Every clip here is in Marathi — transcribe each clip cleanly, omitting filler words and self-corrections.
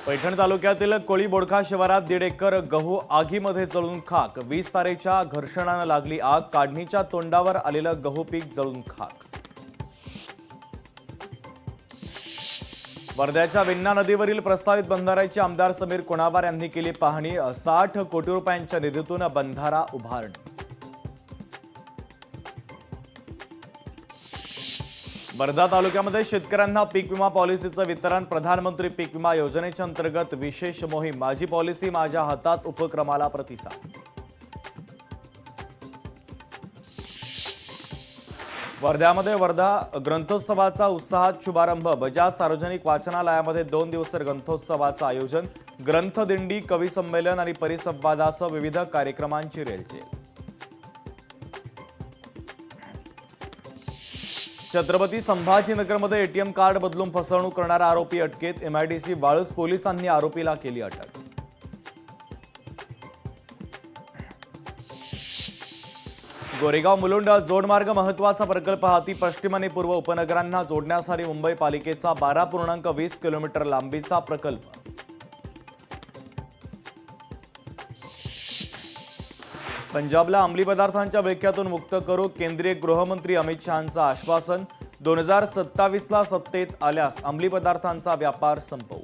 पैठण तालुक्यातील कोळी बोडखा शिवारात 1.5 एकर गहू आगीमध्ये जळून खाक। 20 तारेच्या घर्षणाने लागली आग। काढणीच्या तोंडावर आलेलं गहू पीक जळून खाक। वर्ध्याच्या वेण्णा नदीवरील प्रस्तावित बंधाऱ्याची आमदार समीर कुणावार यांनी केली पाहणी। 60 कोटी रुपयांच्या निधीतून बंधारा उभारणी। वर्धा तालुक्यामध्ये शेतकऱ्यांना पीक विमा पॉलिसीचं वितरण। प्रधानमंत्री पीक विमा योजनेच्या अंतर्गत विशेष मोहीम माझी पॉलिसी माझ्या हातात उपक्रमाला प्रतिसाद। वर्ध्यामध्ये वर्धा ग्रंथोत्सवाचा उत्साहात शुभारंभ। बजाज सार्वजनिक वाचनालयामध्ये 2 दिवसीय ग्रंथोत्सवाचं आयोजन। ग्रंथदिंडी, कवी संमेलन आणि परिसंवादासह विविध कार्यक्रमांची रेलचेल। छत्रपती संभाजीनगरमध्ये एटीएम कार्ड बदलून फसवणूक करणारा आरोपी अटकेत। एमआयडीसी वाळूज पोलिसांनी आरोपीला केली अटक। गोरेगाव मुलुंड जोडमार्ग महत्त्वाचा प्रकल्प हाती। पश्चिम आणि पूर्व उपनगरांना जोडण्यासाठी मुंबई पालिकेचा 12.20 किलोमीटर लांबीचा प्रकल्प। पंजाबला अंमली पदार्थांच्या विळख्यातून मुक्त करू, केंद्रीय गृहमंत्री अमित शहांचं आश्वासन। 2027ला सत्तेत आल्यास अंमली पदार्थांचा व्यापार संपवू।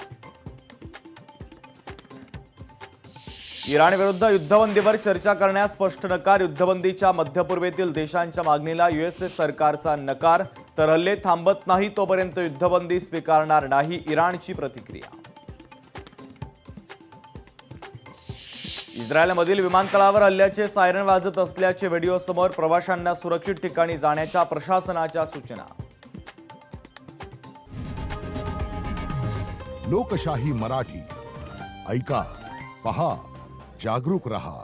इराणविरुद्ध युद्धबंदीवर चर्चा करण्यास स्पष्ट नकार। युद्धबंदीच्या मध्यपूर्वेतील देशांच्या मागणीला यूएसए सरकारचा नकार। तर हल्ले थांबत नाही तोपर्यंत युद्धबंदी स्वीकारणार नाही, इराणची प्रतिक्रिया। इस्रायलमधील विमानतळावर हल्ल्याचे सायरन वाजत असल्याचे व्हिडिओ समोर। प्रवाशांना सुरक्षित ठिकाणी जाण्याच्या प्रशासनाच्या सूचना। लोकशाही मराठी ऐका, पहा, जागरूक रहा।